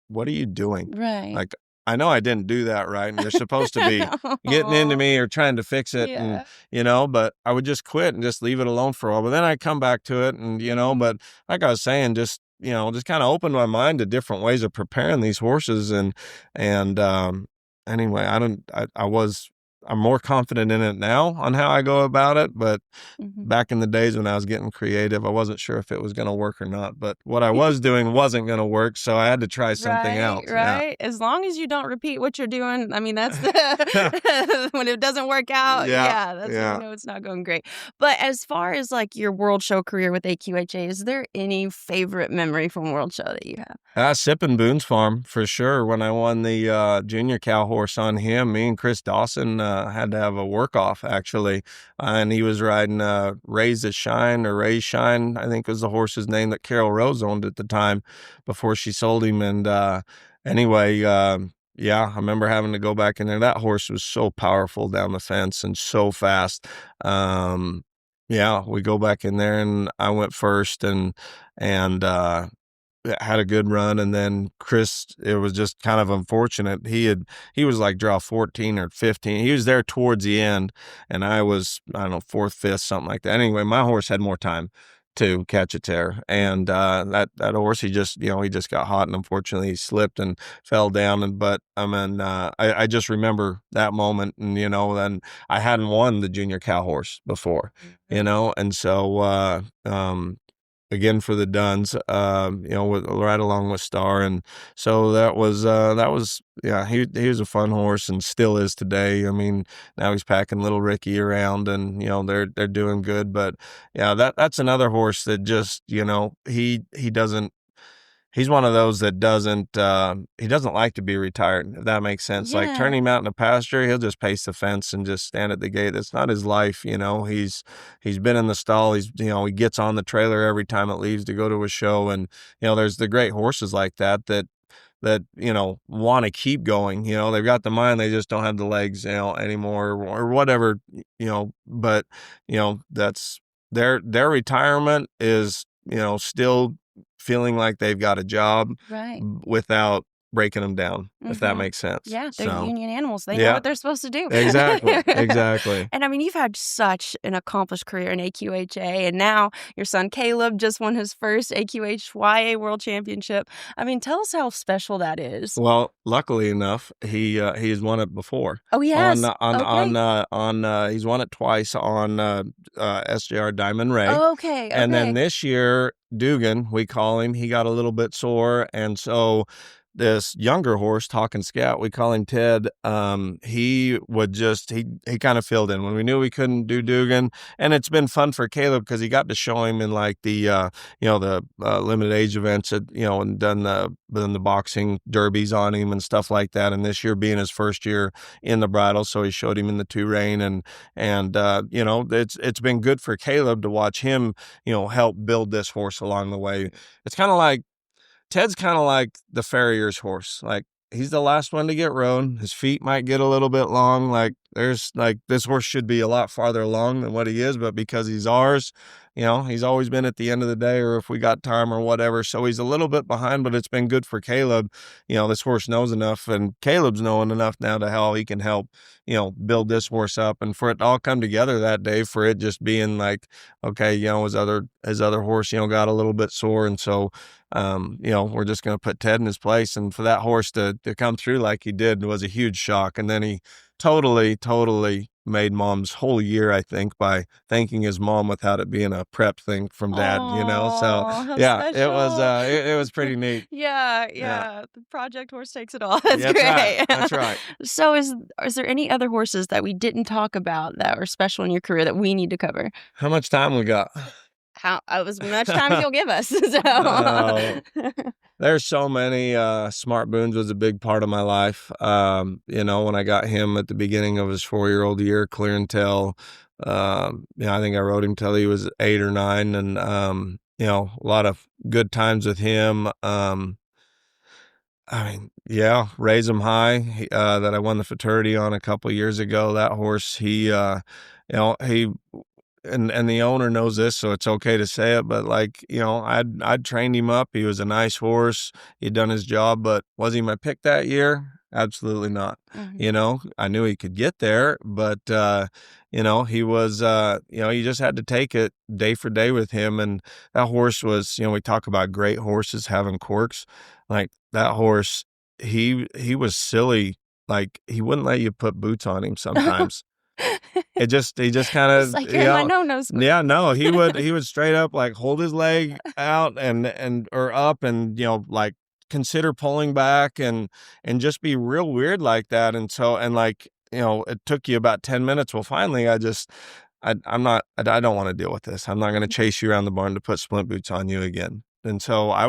what are you doing? Right. Like, I know I didn't do that right. And you're supposed to be getting into me or trying to fix it. Yeah. And, but I would just quit and just leave it alone for a while. But then I'd come back to it and, but like I was saying, just kind of open my mind to different ways of preparing these horses. And anyway, I'm more confident in it now on how I go about it. But back in the days when I was getting creative, I wasn't sure if it was going to work or not. But what I was doing wasn't going to work, so I had to try something else. Right. Yeah. As long as you don't repeat what you're doing, I mean, that's when it doesn't work out. That's when you know it's not going great. But as far as like your World Show career with AQHA, is there any favorite memory from World Show that you have? Sipping Boone's Farm for sure. When I won the junior cow horse on him, me and Chris Dawson had to have a work off actually, and he was riding Raise Shine, I think was the horse's name that Carol Rose owned at the time before she sold him. And anyway, I remember having to go back in there. That horse was so powerful down the fence and so fast. We go back in there and I went first and had a good run. And then Chris, it was just kind of unfortunate. He was like draw 14 or 15. He was there towards the end and I was, I don't know, 4th, 5th, something like that. Anyway, my horse had more time to catch a tear. And that horse, he just got hot and unfortunately he slipped and fell down. But I mean, I just remember that moment. And, then I hadn't won the junior cow horse before, and so, again for the Duns, right along with Star. And so that was he was a fun horse and still is today. I mean, now he's packing little Ricky around and, they're doing good. But that's another horse that just, he's one of those that he doesn't like to be retired, if that makes sense. Like turn him out in a pasture, he'll just pace the fence and just stand at the gate. That's not his life. He's been in the stall. He gets on the trailer every time it leaves to go to a show. And, there's the great horses like that want to keep going. They've got the mind, they just don't have the legs, anymore or whatever, but, that's their retirement is, still feeling like they've got a job without breaking them down, if that makes sense. Yeah, they're union animals. They know what they're supposed to do. Exactly. And I mean, you've had such an accomplished career in AQHA, and now your son Caleb just won his first AQHYA World Championship. I mean, tell us how special that is. Well, luckily enough, he has won it before. Oh, he has? He's won it twice on SJR Diamond Ray. Oh, okay. And then this year, Dugan, we call him, he got a little bit sore, and so this younger horse, Talking Scout, we call him Ted. He would he kind of filled in when we knew we couldn't do Dugan. And it's been fun for Caleb because he got to show him in like the limited age events and done the boxing derbies on him and stuff like that. And this year being his first year in the bridle, so he showed him in the 2-rein and it's been good for Caleb to watch him, help build this horse along the way. It's kind of like Ted's kind of like the farrier's horse. Like, he's the last one to get rode. His feet might get a little bit long. Like, this horse should be a lot farther along than what he is, but because he's ours, he's always been at the end of the day, or if we got time or whatever. So he's a little bit behind, but it's been good for Caleb. This horse knows enough, and Caleb's knowing enough now to how he can help, build this horse up, and for it to all come together that day, for it just being like, okay, his other horse, got a little bit sore. And so, we're just going to put Ted in his place. And for that horse to come through like he did was a huge shock. And then he totally made Mom's whole year, I think, by thanking his mom without it being a prep thing from Dad, So yeah, special. it was pretty neat. Yeah. The Project Horse takes it all. That's great. Right. That's right. So is there any other horses that we didn't talk about that were special in your career that we need to cover? How much time we got? As much time as you'll give us. There's so many. Smart Boons was a big part of my life. When I got him at the beginning of his 4-year-old year, clear and tell. I think I rode him till he was 8 or 9, and a lot of good times with him. Raise 'em high. That I won the Futurity on a couple of years ago. That horse, he and the owner knows this, so it's okay to say it, but I'd trained him up. He was a nice horse. He'd done his job, but was he my pick that year? Absolutely not. Mm-hmm. I knew he could get there, but he was you just had to take it day for day with him. And that horse was, we talk about great horses having quirks. Like, that horse, he was silly. Like, he wouldn't let you put boots on him sometimes. He just kind of like, my no. Yeah, no, he would straight up like hold his leg out or up and like consider pulling back and just be real weird like that. And so it took you about 10 minutes. Well, finally I don't want to deal with this. I'm not going to chase you around the barn to put splint boots on you again. And so I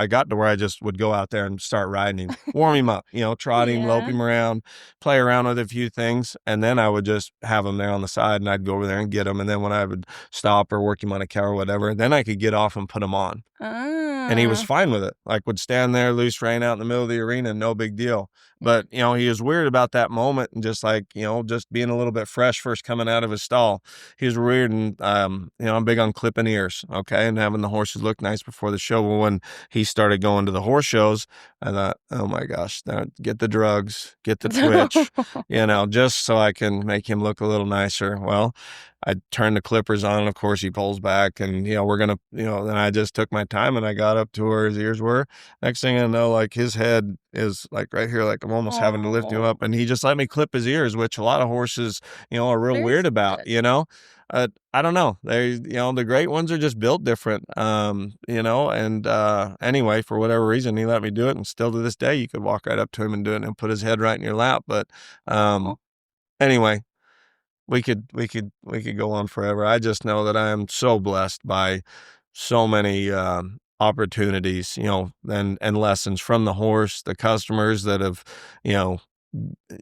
got to where I just would go out there and start riding him, warm him up, trot him, lope him around, play around with a few things. And then I would just have him there on the side, and I'd go over there and get him. And then when I would stop or work him on a cow or whatever, then I could get off and put him on. And he was fine with it. Like, would stand there loose rein out in the middle of the arena, no big deal. But, he was weird about that moment, and just just being a little bit fresh first coming out of his stall. He was weird. And, I'm big on clipping ears. Okay. And having the horses look nice before the show. Well, when he started going to the horse shows, I thought, oh my gosh, get the drugs, get the twitch, just so I can make him look a little nicer. Well, I turned the clippers on, and of course he pulls back, and, we're going to, then I just took my time and I got up to where his ears were. Next thing I know, like, his head is like right here, like I'm almost having to lift him up, and he just let me clip his ears, which a lot of horses, are real weird about, I don't know. They, the great ones are just built different, anyway, for whatever reason, he let me do it. And still to this day, you could walk right up to him and do it and put his head right in your lap. But, anyway, we could go on forever. I just know that I am so blessed by so many, opportunities, and lessons from the horse, the customers that have,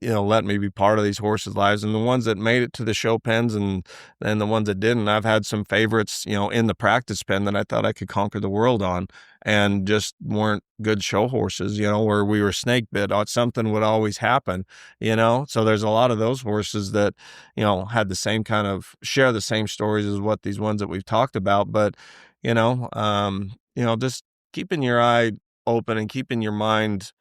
let me be part of these horses' lives, and the ones that made it to the show pens and the ones that didn't. I've had some favorites, in the practice pen that I thought I could conquer the world on, and just weren't good show horses, where we were snake bit. Something would always happen, So there's a lot of those horses that, had the same kind of, share the same stories as what these ones that we've talked about. But, just keeping your eye open and keeping your mind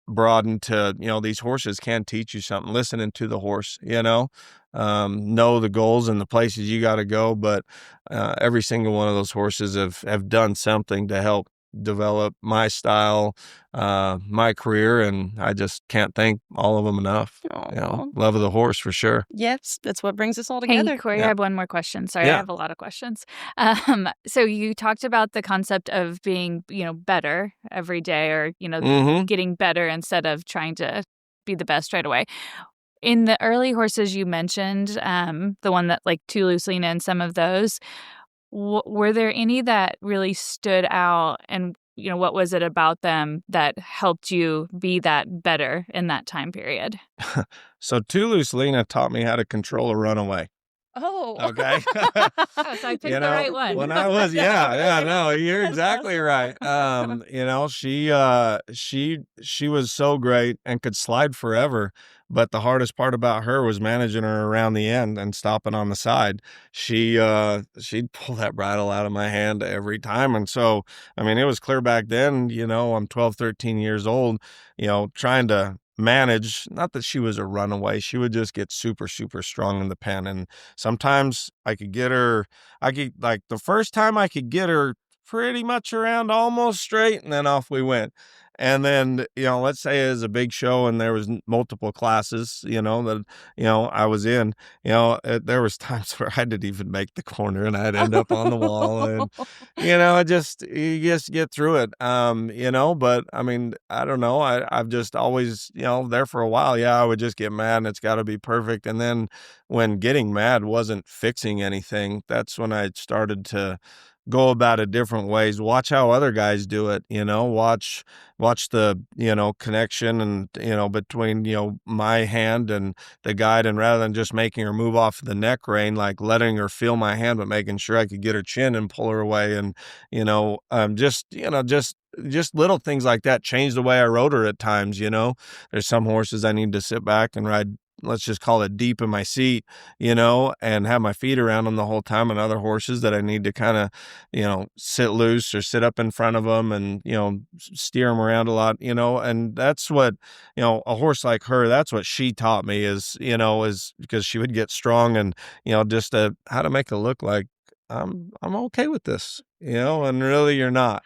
broadened to, these horses can teach you something, listening to the horse, know the goals and the places you got to go. But every single one of those horses have done something to help develop my style, my career, and I just can't thank all of them enough. Love of the horse for sure. Yes, that's what brings us all Hey, together. Corey, I have one more question. Sorry, I have a lot of questions. So you talked about the concept of being, better every day, or, getting better instead of trying to be the best right away. In the early horses you mentioned, the one that like Toulouse Lena and some of those, were there any that really stood out, and what was it about them that helped you be that better in that time period? So Toulouse Lena taught me how to control a runaway. Oh, Okay. So I picked the right one. When I was, no, you're exactly right. She was so great and could slide forever. But the hardest part about her was managing her around the end and stopping on the side. She'd pull that bridle out of my hand every time. And so, I mean, it was clear back then, I'm 12, 13 years old, trying to manage, not that she was a runaway, she would just get super, super strong in the pen. And sometimes I could get her, like the first time I could get her pretty much around almost straight, and then off we went. And then, let's say it was a big show and there was multiple classes, that, I was in, there was times where I didn't even make the corner and I'd end up on the wall and, you just get through it. But I mean, I don't know. I've just always, there for a while. Yeah. I would just get mad and it's got to be perfect. And then when getting mad wasn't fixing anything, that's when I started to go about it different ways. Watch how other guys do it, watch the, connection and, between, my hand and the guide. And rather than just making her move off the neck rein, like letting her feel my hand, but making sure I could get her chin and pull her away. And, just little things like that change the way I rode her at times. There's some horses I need to sit back and ride, let's just call it deep in my seat, and have my feet around them the whole time, and other horses that I need to kind of, sit loose or sit up in front of them and, steer them around a lot, and that's what, a horse like her, that's what she taught me is because she would get strong and, just how to make it look like I'm okay with this, and really you're not,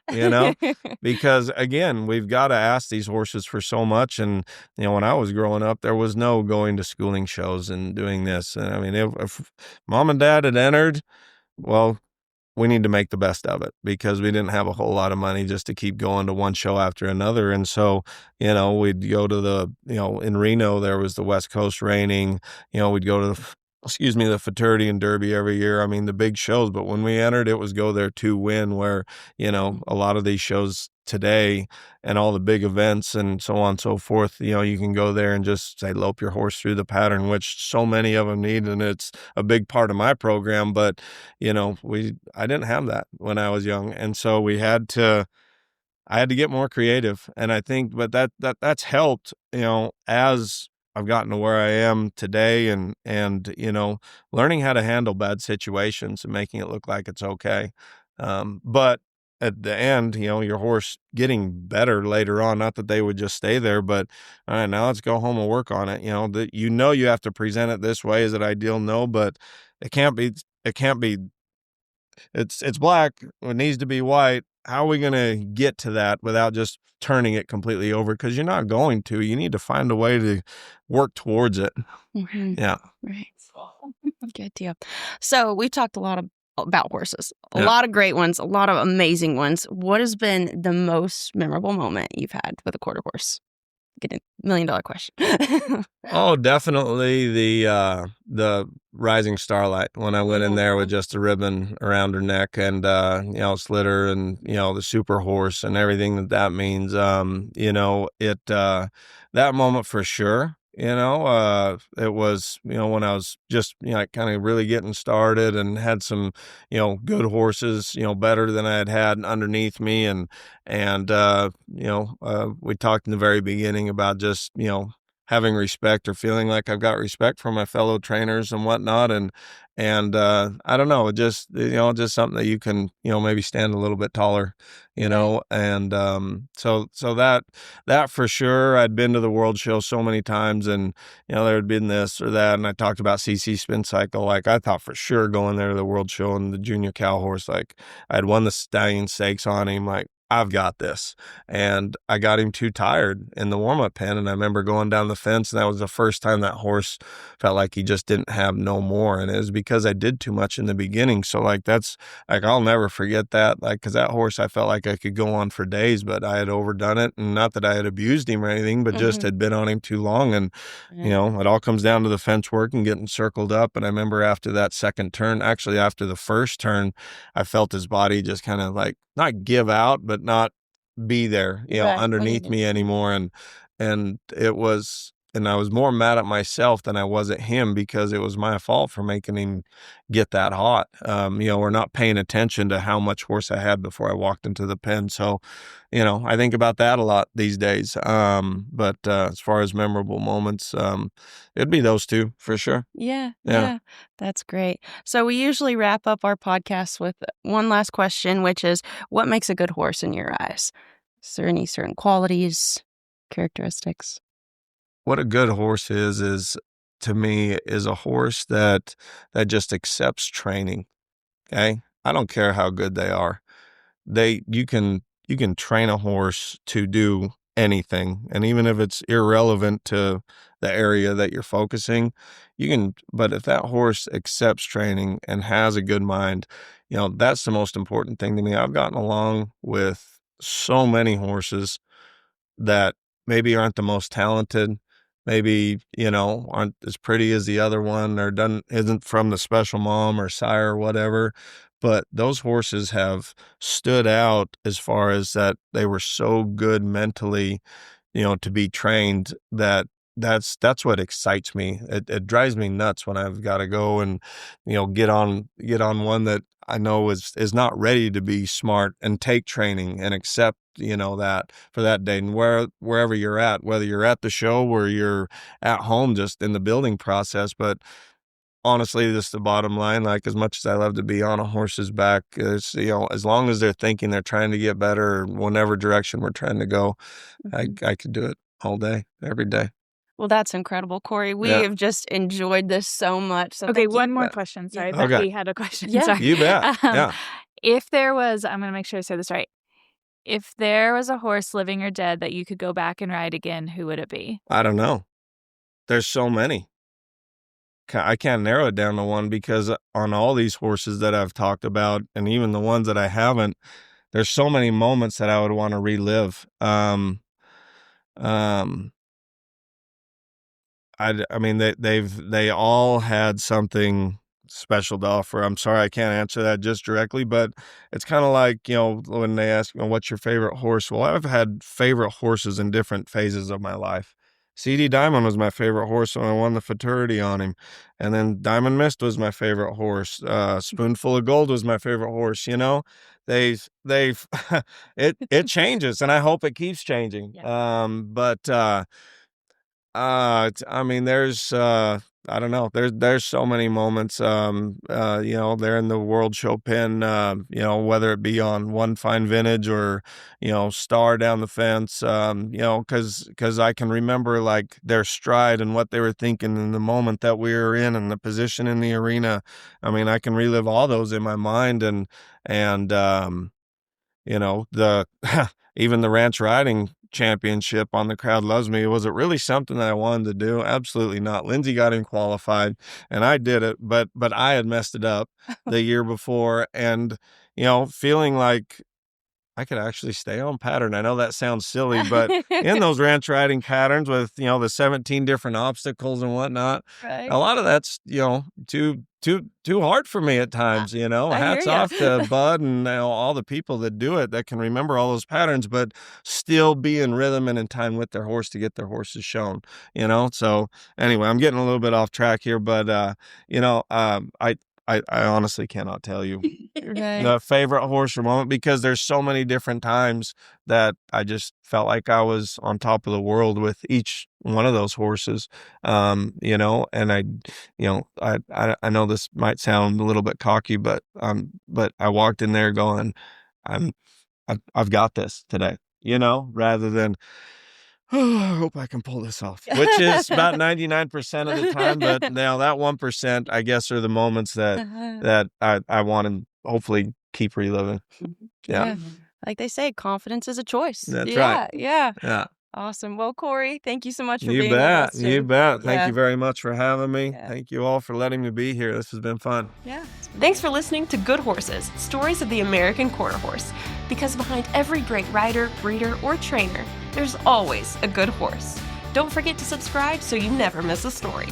because again, we've got to ask these horses for so much. And, when I was growing up, there was no going to schooling shows and doing this. And I mean, if mom and dad had entered, well, we need to make the best of it because we didn't have a whole lot of money just to keep going to one show after another. And so, we'd go to the, in Reno, there was the West Coast Reining, we'd go to the Futurity and Derby every year. I mean, the big shows, but when we entered, it was go there to win, where, a lot of these shows today and all the big events and so on and so forth, you can go there and just say, lope your horse through the pattern, which so many of them need. And it's a big part of my program, but, I didn't have that when I was young. And so I had to get more creative. And I think, but that's helped, as I've gotten to where I am today and, learning how to handle bad situations and making it look like it's okay. But at the end, your horse getting better later on, not that they would just stay there, but all right, now let's go home and work on it. You have to present it this way. Is it ideal? No, but it can't be, it's black. It needs to be white. How are we going to get to that without just turning it completely over? Because you're not going to. You need to find a way to work towards it. Mm-hmm. Yeah. Right. Good deal. So we talked a lot about horses, a lot of great ones, a lot of amazing ones. What has been the most memorable moment you've had with a quarter horse? Get a $1 million question. Oh, definitely the Rising Starlight, when I went in there with just a ribbon around her neck and slit her and the super horse and everything that means. That moment for sure. It was, when I was just, kind of really getting started and had some, good horses, better than I had underneath me. And we talked in the very beginning about just, having respect or feeling like I've got respect for my fellow trainers and whatnot. And I don't know, just something that you can, maybe stand a little bit taller, and so that for sure. I'd been to the World Show so many times and, there had been this or that. And I talked about CC Spin Cycle. Like I thought for sure going there to the World Show and the junior cow horse, like I'd won the Stallion Stakes on him. Like, I've got this. And I got him too tired in the warm-up pen. And I remember going down the fence, and that was the first time that horse felt like he just didn't have no more. And it was because I did too much in the beginning. So like, that's like, I'll never forget that. Like, cause that horse, I felt like I could go on for days, but I had overdone it. And not that I had abused him or anything, but just had been on him too long. And, you know, it all comes down to the fence work and getting circled up. And I remember after that second turn, actually after the first turn, I felt his body just kind of like, not give out, but not be there, you know, underneath me anymore. And it was, and I was more mad at myself than I was at him, because it was my fault for making him get that hot. You know, or not paying attention to how much horse I had before I walked into the pen. So, you know, I think about that a lot these days. But as far as memorable moments, it'd be those two for sure. Yeah. That's great. So we usually wrap up our podcast with one last question, which is, what makes a good horse in your eyes? Is there any certain qualities, characteristics? What a good horse is to me, is a horse that just accepts training. Okay. I don't care how good they are. You can train a horse to do anything. And even if it's irrelevant to the area that you're focusing, but if that horse accepts training and has a good mind, you know, that's the most important thing to me. I've gotten along with so many horses that maybe aren't the most talented, maybe, you know, aren't as pretty as the other one, or isn't from the special mom or sire or whatever. But those horses have stood out as far as that they were so good mentally, you know, to be trained, that's what excites me. It drives me nuts when I've got to go and, you know, get on one that I know is not ready to be smart and take training and accept, you know, that for that day. And wherever you're at, whether you're at the show or you're at home, just in the building process. But honestly, this is the bottom line. Like, as much as I love to be on a horse's back, it's, you know, as long as they're thinking they're trying to get better, or whatever direction we're trying to go, I could do it all day, every day. Well, that's incredible, Corey. We have just enjoyed this so much. So okay, one more question. Sorry, Becky had a question. Yeah. Sorry. You bet. Yeah. If there was, I'm going to make sure I say this right. If there was a horse, living or dead, that you could go back and ride again, who would it be? I don't know. There's so many. I can't narrow it down to one, because on all these horses that I've talked about, and even the ones that I haven't, there's so many moments that I would want to relive. I mean, they all had something special to offer. I'm sorry, I can't answer that just directly, but it's kind of like, you know, when they ask, you know, what's your favorite horse? Well, I've had favorite horses in different phases of my life. CD Diamond was my favorite horse when I won the Futurity on him. And then Diamond Mist was my favorite horse. Spoonful of Gold was my favorite horse. You know, they've it changes, and I hope it keeps changing. Yeah. I mean, there's, I don't know, there's so many moments, you know, they're in the World Show pen, you know, whether it be on One Fine Vintage or, you know, Star down the fence, you know, cause I can remember like their stride and what they were thinking in the moment that we were in and the position in the arena. I mean, I can relive all those in my mind, and, you know, even the ranch riding championship on The Crowd Loves Me, was it really something that I wanted to do? Absolutely not. Lindsay got him qualified and I did it, but I had messed it up the year before, and, you know, feeling like I could actually stay on pattern. I know that sounds silly, but in those ranch riding patterns with, you know, the 17 different obstacles and whatnot, a lot of that's, you know, too hard for me at times, you know. Hats off to Bud and, you know, all the people that do it, that can remember all those patterns, but still be in rhythm and in time with their horse to get their horses shown, you know. So anyway, I'm getting a little bit off track here, but, you know, I honestly cannot tell you the favorite horse or moment, because there's so many different times that I just felt like I was on top of the world with each one of those horses. You know, and I know this might sound a little bit cocky, but I walked in there going, I've got this today, you know, rather than, oh, I hope I can pull this off, which is about 99% of the time. But now that 1%, I guess, are the moments that I want to hopefully keep reliving. Yeah. Like they say, confidence is a choice. That's right. Yeah. Yeah. Awesome. Well, Corey, thank you so much for being with us. You bet. Thank Yeah. you very much for having me. Yeah. Thank you all for letting me be here. This has been fun. Yeah. Thanks for listening to Good Horses, Stories of the American Quarter Horse. Because behind every great rider, breeder, or trainer, there's always a good horse. Don't forget to subscribe so you never miss a story.